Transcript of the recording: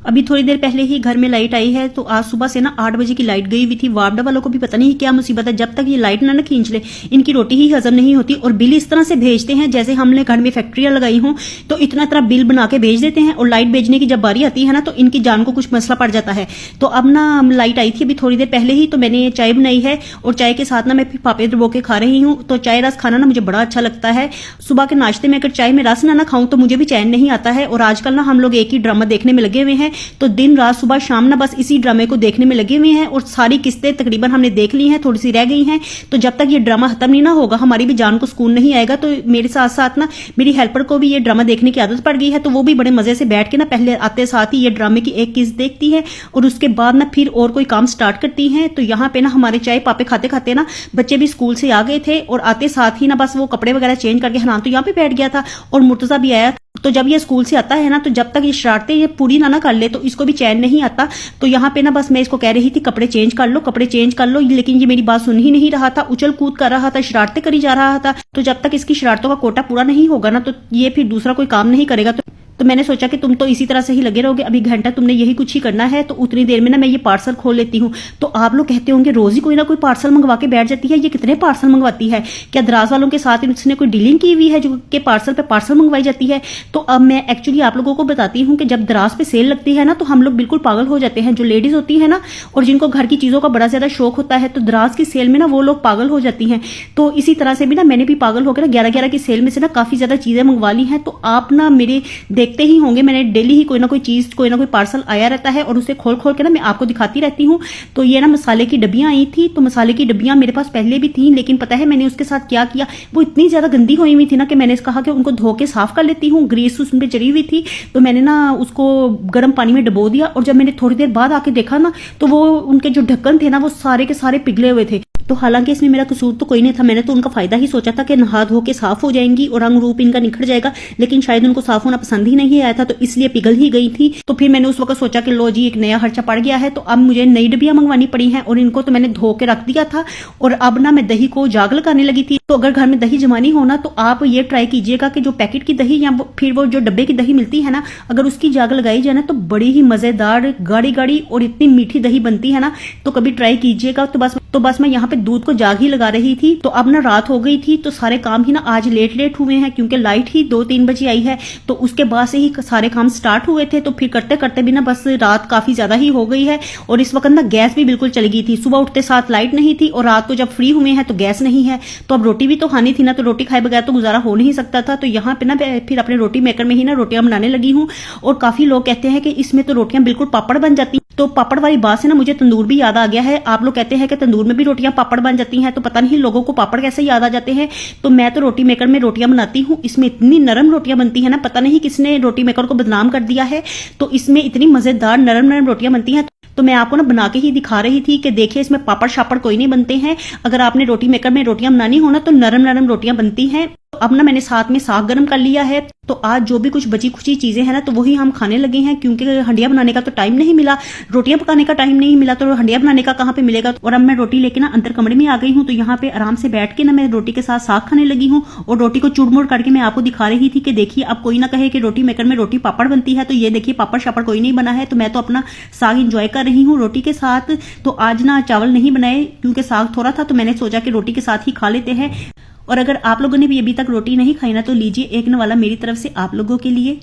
अभी थोड़ी देर पहले ही घर में लाइट आई है, तो आज सुबह से ना 8 बजे की लाइट गई हुई थी। वापडा वालों को भी पता नहीं क्या मुसीबत है, जब तक ये लाइट ना खींच ले इनकी रोटी ही हजम नहीं होती। और बिल इस तरह से भेजते हैं जैसे हमने घर में फैक्ट्रियां लगाई हों, तो इतना तरह बिल बना के भेज देते हैं। और लाइट भेजने की जब बारी आती है ना, तो इनकी जान को कुछ मसला पड़ जाता है। तो अब ना लाइट आई थी अभी थोड़ी देर पहले ही, तो मैंने चाय बनाई है और चाय के साथ ना मैं पापे डुबो के खा रही हूँ। तो चाय रस खाना ना मुझे बड़ा अच्छा लगता है। सुबह के नाश्ते में अगर चाय में रस ना खाऊं तो मुझे भी चैन नहीं आता है। और आजकल ना हम लोग एक ही ड्रामा देखने में लगे हुए हैं, तो दिन रात सुबह शाम ना बस इसी ड्रामे को देखने में लगे हुए हैं। और सारी किस्तें तकरीबन हमने देख ली हैं, थोड़ी सी रह गई हैं। तो जब तक ये ड्रामा खत्म नहीं ना होगा हमारी भी जान को सुकून नहीं आएगा। तो मेरे साथ साथ ना मेरी हेल्पर को भी ये ड्रामा देखने की आदत पड़ गई है, तो वो भी बड़े मजे से बैठ के ना पहले आते साथ ही ये ड्रामे की एक किस्त देखती है और उसके बाद ना फिर और कोई काम स्टार्ट करती है। तो यहाँ पे ना हमारे चाय पापे खाते खाते ना बच्चे भी स्कूल से आ गए थे और आते साथ ही ना बस वो कपड़े वगैरह चेंज करके हनान तो यहाँ पे बैठ गया था और मुर्तजा भी आया। तो जब ये स्कूल से आता है ना, तो जब तक ये शरारतें ये पूरी ना कर ले तो इसको भी चैन नहीं आता। तो यहाँ पे ना बस मैं इसको कह रही थी कपड़े चेंज कर लो, कपड़े चेंज कर लो, लेकिन ये मेरी बात सुन ही नहीं रहा था, उछल कूद कर रहा था, शरारतें करी जा रहा था। तो जब तक इसकी शरारतों का कोटा पूरा नहीं होगा ना, तो ये फिर दूसरा कोई काम नहीं करेगा। तो मैंने सोचा कि तुम तो इसी तरह से ही लगे रहोगे, अभी घंटा तुमने यही कुछ ही करना है। तो उतनी देर में ना मैं ये पार्सल खोल लेती हूँ। तो आप लोग कहते होंगे रोज ही कोई ना कोई पार्सल मंगवा के बैठ जाती है, ये कितने पार्सल मंगवाती है, क्या दराज वालों के साथ इसने कोई डीलिंग की हुई है जो कि पार्सल पे पार्सल मंगवाई जाती है। तो अब मैं एक्चुअली आप लोगों को बताती हूँ कि जब दराज पे सेल लगती है ना, तो हम लोग बिल्कुल पागल हो जाते हैं। जो लेडीज होती है ना और जिनको घर की चीजों का बड़ा ज्यादा शौक होता है, तो दराज की सेल में ना वो लोग पागल हो जाती हैं। तो इसी तरह से भी ना मैंने भी पागल होकर ना 11-11 की सेल में से ना काफी ज्यादा चीजें मंगवा ली हैं। तो आप ना मेरे देखते ही होंगे, मैंने डेली ही कोई ना कोई चीज कोई ना कोई पार्सल आया रहता है और उसे खोल खोल के ना मैं आपको दिखाती रहती हूँ। तो ये ना मसाले की डब्बियां आई थी, तो मसाले की डब्बियां मेरे पास पहले भी थी, लेकिन पता है मैंने उसके साथ क्या किया, वो इतनी ज्यादा गंदी हुई हुई थी ना कि मैंने कहा कि उनको धो के साफ कर लेती हूँ। ग्रीस उस पर चढ़ी हुई थी, तो मैंने ना उसको गर्म पानी में डबो दिया। और जब मैंने थोड़ी देर बाद आके देखा ना, तो वो उनके जो ढक्कन थे ना वो सारे के सारे पिघले हुए थे। तो हालांकि इसमें मेरा कसूर तो कोई नहीं था, मैंने तो उनका फायदा ही सोचा था कि नहा धो के साफ हो जाएंगी और रंग रूप इनका निखर जाएगा, लेकिन शायद उनको साफ होना पसंद ही नहीं आया था, तो इसलिए पिघल ही गई थी। तो फिर मैंने उस वक्त सोचा कि लो जी एक नया खर्चा पड़ गया है, तो अब मुझे नई डब्बियां मंगवानी पड़ी हैं। और इनको तो मैंने धो के रख दिया था और अब ना मैं दही को जाग लगाने लगी थी। तो अगर घर में दही जमानी हो ना, तो आप ये ट्राई कीजिएगा कि जो पैकेट की दही या फिर वो जो डब्बे की दही मिलती है ना, अगर उसकी जाग लगाई जाए ना, तो बड़ी ही मजेदार गाढ़ी गाढ़ी और इतनी मीठी दही बनती है ना। तो कभी ट्राई कीजिएगा। तो बस मैं यहाँ पे दूध को जाग ही लगा रही थी। तो अब ना रात हो गई थी, तो सारे काम ही ना आज लेट हुए हैं, क्योंकि लाइट ही 2-3 बजे आई है। तो उसके बाद से ही सारे काम स्टार्ट हुए थे, तो फिर करते करते भी ना बस रात काफी ज्यादा ही हो गई है। और इस वक्त ना गैस भी बिल्कुल चली गई थी, सुबह उठते साथ लाइट नहीं थी और रात को जब फ्री हुए हैं तो गैस नहीं है। तो अब रोटी भी तो खानी थी ना, तो रोटी खाए बगैर तो गुजारा हो नहीं सकता था। तो यहाँ पे ना फिर अपने रोटी मेकर में ही ना रोटियां बनाने लगी हूँ। और काफी लोग कहते हैं कि इसमें तो रोटियां बिल्कुल पापड़ बन जाती। तो पापड़ वाली बात से ना मुझे तंदूर भी याद आ गया है। आप लोग कहते हैं कि तंदूर में भी रोटियां पापड़ बन जाती हैं, तो पता नहीं लोगों को पापड़ कैसे याद आ जाते हैं। तो मैं तो रोटी मेकर में रोटियां बनाती हूँ, इसमें इतनी नरम रोटियां बनती है ना, पता नहीं किसने रोटी मेकर को बदनाम कर दिया है। तो इसमें इतनी मजेदार नरम नरम रोटियां बनती हैं। तो मैं आपको ना बना के ही दिखा रही थी कि देखिए इसमें पापड़ शापड़ कोई नहीं बनते हैं। अगर आपने रोटी मेकर में रोटियां बनानी हो ना, तो नरम नरम रोटियां बनती हैं। अब ना मैंने साथ में साग गर्म कर लिया है। तो आज जो भी कुछ बची खुची चीजें हैं ना, तो वही हम खाने लगे हैं, क्योंकि हंडिया बनाने का तो टाइम नहीं मिला, रोटियां पकाने का टाइम नहीं मिला, तो हंडिया बनाने का कहाँ पे मिलेगा। और अब मैं रोटी लेके ना अंदर कमरे में आ गई हूँ। तो यहाँ पे आराम से बैठ के ना मैं रोटी के साथ साग खाने लगी हूँ। और रोटी को चुड़मुड़ करके मैं आपको दिखा रही थी कि देखिए अब कोई ना कहे कि रोटी मेकर में रोटी पापड़ बनती है। तो ये देखिए पापड़ शापड़ कोई नहीं बना है। तो मैं तो अपना साग इंजॉय कर रही हूँ रोटी के साथ। तो आज ना चावल नहीं बनाए क्योंकि साग थोड़ा था, तो मैंने सोचा कि रोटी के साथ ही खा लेते हैं। और अगर आप लोगों ने भी अभी तक रोटी नहीं खाई ना, तो लीजिए एक नवाला मेरी तरफ से आप लोगों के लिए।